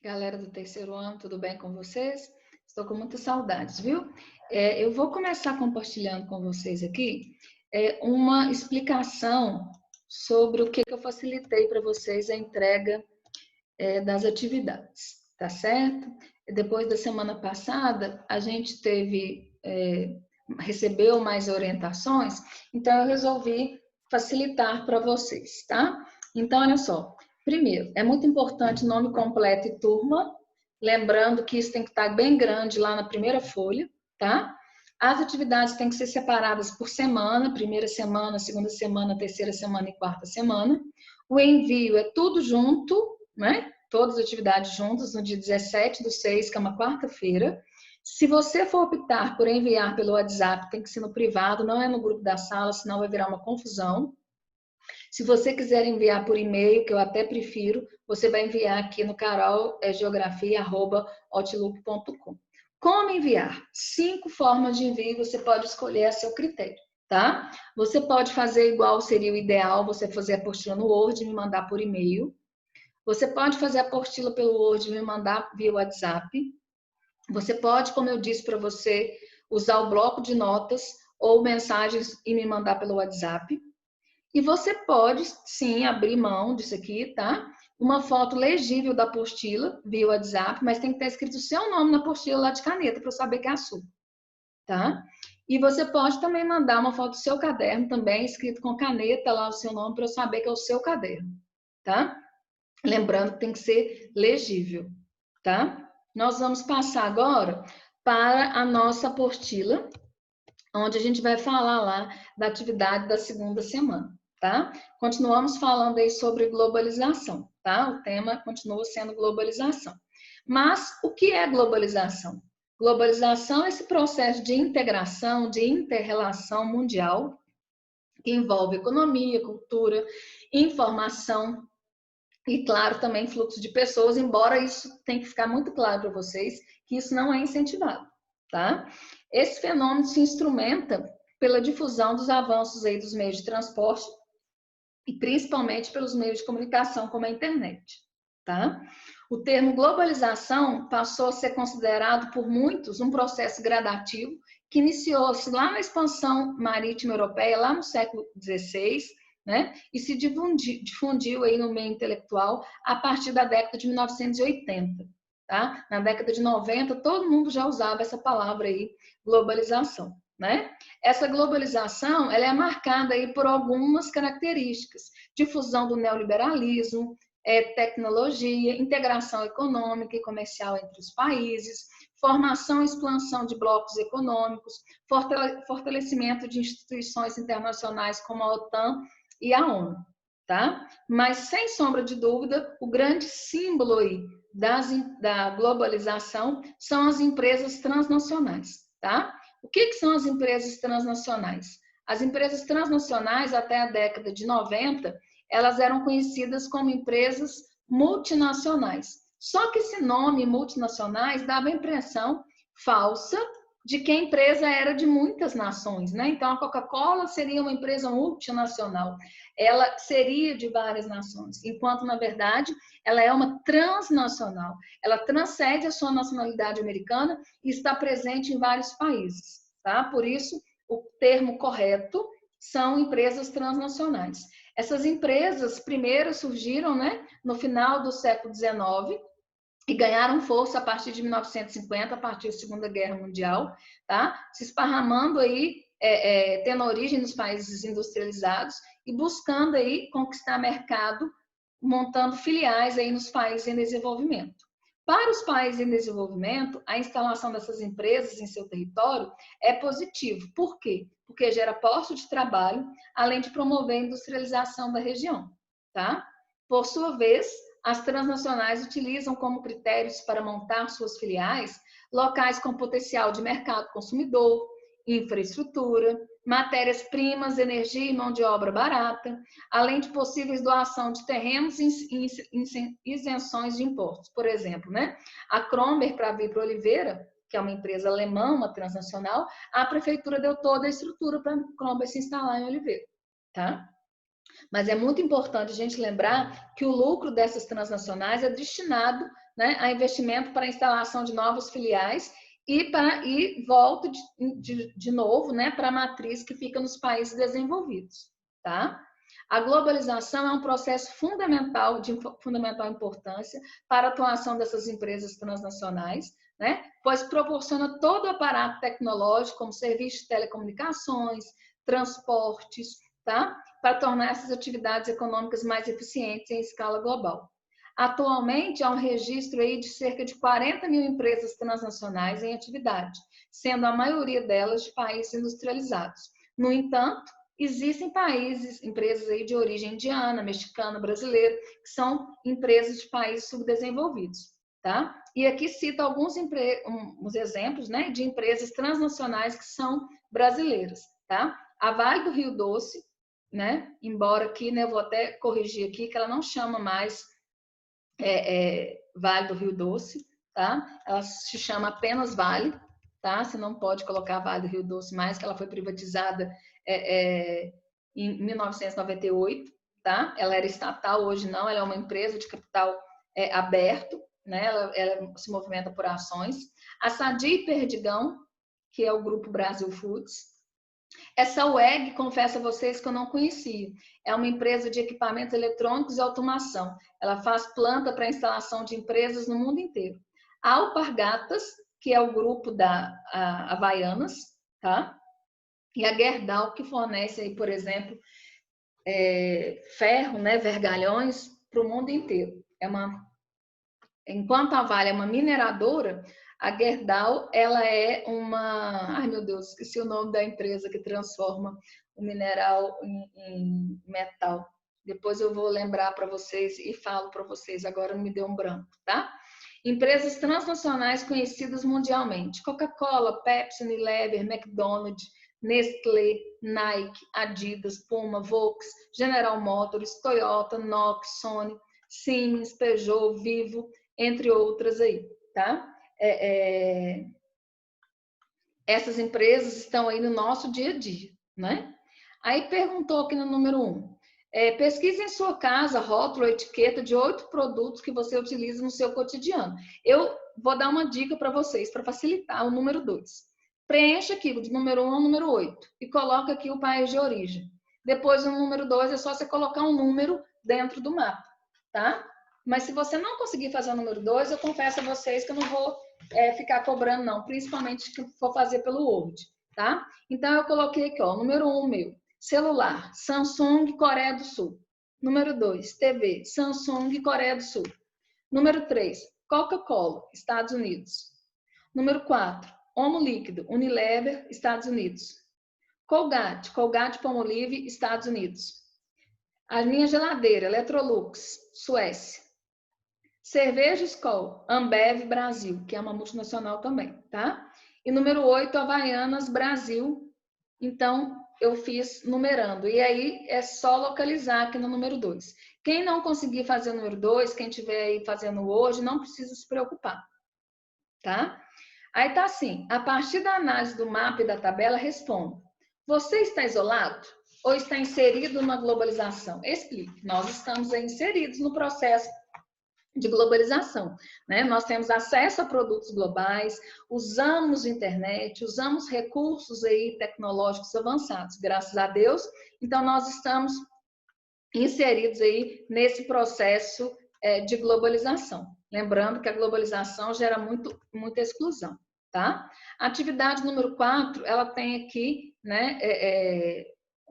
Galera do terceiro ano, tudo bem com vocês? Estou com muitas saudades, viu? Eu vou começar compartilhando com vocês aqui uma explicação sobre o que eu facilitei para vocês a entrega das atividades, tá certo? Depois da semana passada, a gente recebeu mais orientações, então eu resolvi facilitar para vocês, tá? Então, olha só. Primeiro, é muito importante nome completo e turma, lembrando que isso tem que estar bem grande lá na primeira folha, tá? As atividades têm que ser separadas por semana, primeira semana, segunda semana, terceira semana e quarta semana. O envio é tudo junto, né? Todas as atividades juntas, no dia 17/6, que é uma quarta-feira. Se você for optar por enviar pelo WhatsApp, tem que ser no privado, não é no grupo da sala, senão vai virar uma confusão. Se você quiser enviar por e-mail, que eu até prefiro, você vai enviar aqui no carolgeografia@outlook.com. Como enviar? 5 formas de envio, você pode escolher a seu critério, tá? Você pode fazer igual seria o ideal, você fazer a apostila no Word e me mandar por e-mail. Você pode fazer a apostila pelo Word e me mandar via WhatsApp. Você pode, como eu disse para você, usar o bloco de notas ou mensagens e me mandar pelo WhatsApp. E você pode, sim, abrir mão disso aqui, tá? Uma foto legível da apostila via WhatsApp, mas tem que estar escrito o seu nome na apostila lá de caneta para eu saber que é a sua, tá? E você pode também mandar uma foto do seu caderno também, escrito com caneta lá o seu nome para eu saber que é o seu caderno, tá? Lembrando que tem que ser legível, tá? Nós vamos passar agora para a nossa apostila, onde a gente vai falar lá da atividade da segunda semana, tá? Continuamos falando aí sobre globalização, tá? O tema continua sendo globalização. Mas o que é globalização? Globalização é esse processo de integração, de inter-relação mundial, que envolve economia, cultura, informação, e, claro, também fluxo de pessoas, embora isso tenha que ficar muito claro para vocês que isso não é incentivado, tá? Esse fenômeno se instrumenta pela difusão dos avanços aí dos meios de transporte e principalmente pelos meios de comunicação, como a internet, tá? O termo globalização passou a ser considerado por muitos um processo gradativo que iniciou-se lá na expansão marítima europeia, lá no século XVI, né? E se difundiu aí no meio intelectual a partir da década de 1980, tá? Na década de 90, todo mundo já usava essa palavra aí, globalização, né? Essa globalização, ela é marcada aí por algumas características: difusão do neoliberalismo, tecnologia, integração econômica e comercial entre os países, formação e expansão de blocos econômicos, fortalecimento de instituições internacionais como a OTAN e a ONU, tá? Mas, sem sombra de dúvida, o grande símbolo aí da globalização são as empresas transnacionais, tá? O que são as empresas transnacionais? As empresas transnacionais, até a década de 90, elas eram conhecidas como empresas multinacionais. Só que esse nome multinacionais dava a impressão falsa de que a empresa era de muitas nações, né? Então a Coca-Cola seria uma empresa multinacional, ela seria de várias nações, enquanto na verdade ela é uma transnacional, ela transcende a sua nacionalidade americana e está presente em vários países, tá? Por isso o termo correto são empresas transnacionais. Essas empresas primeiro surgiram, né, no final do século XIX, e ganharam força a partir de 1950, a partir da Segunda Guerra Mundial, tá? Se esparramando aí, tendo origem nos países industrializados e buscando aí conquistar mercado, montando filiais aí nos países em desenvolvimento. Para os países em desenvolvimento, a instalação dessas empresas em seu território é positivo. Por quê? Porque gera postos de trabalho, além de promover a industrialização da região, tá? Por sua vez, as transnacionais utilizam como critérios para montar suas filiais locais com potencial de mercado consumidor, infraestrutura, matérias-primas, energia e mão de obra barata, além de possíveis doação de terrenos e isenções de impostos. Por exemplo, né? A Cromer, para vir para Oliveira, que é uma empresa alemã, uma transnacional, a prefeitura deu toda a estrutura para a Cromer se instalar em Oliveira, tá? Mas é muito importante a gente lembrar que o lucro dessas transnacionais é destinado, né, a investimento para a instalação de novas filiais e volta de novo, né, para a matriz que fica nos países desenvolvidos, tá? A globalização é um processo fundamental, de fundamental importância para a atuação dessas empresas transnacionais, né? Pois proporciona todo o aparato tecnológico, como serviços de telecomunicações, transportes, tá? Para tornar essas atividades econômicas mais eficientes em escala global. Atualmente, há um registro aí de cerca de 40 mil empresas transnacionais em atividade, sendo a maioria delas de países industrializados. No entanto, existem empresas aí de origem indiana, mexicana, brasileira, que são empresas de países subdesenvolvidos, tá? E aqui cito alguns exemplos, né, de empresas transnacionais que são brasileiras, tá? A Vale do Rio Doce, né? Embora aqui, né, eu vou até corrigir aqui que ela não chama mais Vale do Rio Doce, tá? Ela se chama apenas Vale, tá? Você não pode colocar Vale do Rio Doce mais, que ela foi privatizada em 1998, tá? Ela era estatal, hoje não, ela é uma empresa de capital aberto, né? Ela se movimenta por ações. A Sadi Perdigão, que é o grupo Brasil Foods. Essa WEG, confesso a vocês que eu não conhecia. É uma empresa de equipamentos eletrônicos e automação. Ela faz planta para instalação de empresas no mundo inteiro. A Alpargatas, que é o grupo da Havaianas, tá? E a Gerdau, que fornece aí, por exemplo, ferro, né, vergalhões para o mundo inteiro. Enquanto a Vale é uma mineradora, a Gerdau, ela é uma... Ai, meu Deus, esqueci o nome da empresa que transforma o mineral em metal. Depois eu vou lembrar para vocês e falo para vocês, agora me deu um branco, tá? Empresas transnacionais conhecidas mundialmente. Coca-Cola, Pepsi, Unilever, McDonald's, Nestlé, Nike, Adidas, Puma, Volks, General Motors, Toyota, Nokia, Sony, Siemens, Peugeot, Vivo, entre outras aí, tá? Essas empresas estão aí no nosso dia a dia, né? Aí perguntou aqui no número 1. Pesquise em sua casa rótulo ou etiqueta de 8 produtos que você utiliza no seu cotidiano. Eu vou dar uma dica para vocês, para facilitar o número 2. Preencha aqui do número 1 ao número 8 e coloca aqui o país de origem. Depois, no número 2, é só você colocar um número dentro do mapa, tá? Mas se você não conseguir fazer o número 2, eu confesso a vocês que eu não vou ficar cobrando, não. Principalmente se for fazer pelo Word, tá? Então, eu coloquei aqui, ó, número 1 meu. Celular, Samsung, Coreia do Sul. Número 2, TV, Samsung, Coreia do Sul. Número 3, Coca-Cola, Estados Unidos. Número 4, Omo Líquido, Unilever, Estados Unidos. Colgate, Colgate-Palmolive, Estados Unidos. A minha geladeira, Electrolux, Suécia. Cerveja Skol, Ambev, Brasil, que é uma multinacional também, tá? E número 8, Havaianas, Brasil. Então, eu fiz numerando. E aí, é só localizar aqui no número 2. Quem não conseguir fazer o número 2, quem estiver aí fazendo hoje, não precisa se preocupar, tá? Aí tá assim, a partir da análise do mapa e da tabela, responda. Você está isolado ou está inserido na globalização? Explique. Nós estamos aí inseridos no processo de globalização, né? Nós temos acesso a produtos globais, usamos internet, usamos recursos aí tecnológicos avançados, graças a Deus. Então, nós estamos inseridos aí nesse processo de globalização. Lembrando que a globalização gera muita exclusão, tá? A atividade número 4, ela tem aqui, né,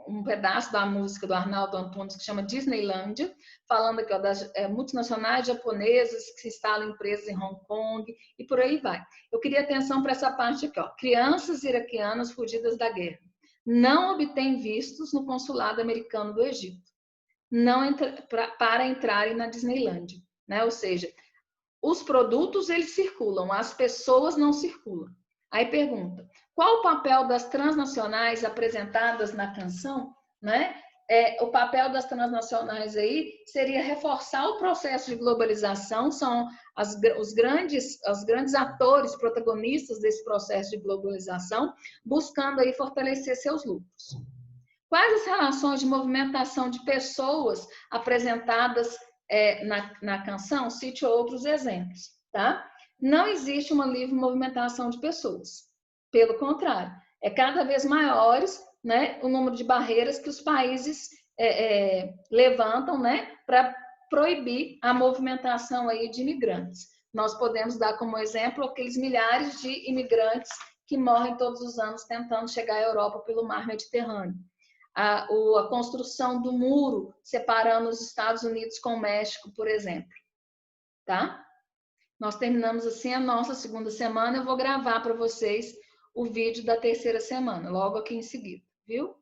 um pedaço da música do Arnaldo Antunes que chama Disneylândia, falando aqui ó, das multinacionais japonesas que se instalam empresas em Hong Kong e por aí vai. Eu queria atenção para essa parte aqui, ó. Crianças iraquianas fugidas da guerra não obtêm vistos no consulado americano do Egito para entrarem na Disneylândia, né? Ou seja, os produtos eles circulam, as pessoas não circulam. Aí pergunta, qual o papel das transnacionais apresentadas na canção, né? O papel das transnacionais aí seria reforçar o processo de globalização, são os grandes atores, protagonistas desse processo de globalização, buscando aí fortalecer seus lucros. Quais as relações de movimentação de pessoas apresentadas na canção? Cite outros exemplos, tá? Não existe uma livre movimentação de pessoas. Pelo contrário, é cada vez maiores, né, o número de barreiras que os países levantam, né, para proibir a movimentação aí de imigrantes. Nós podemos dar como exemplo aqueles milhares de imigrantes que morrem todos os anos tentando chegar à Europa pelo mar Mediterrâneo. A construção do muro separando os Estados Unidos com o México, por exemplo, tá? Nós terminamos assim a nossa segunda semana. Eu vou gravar para vocês o vídeo da terceira semana, logo aqui em seguida, viu?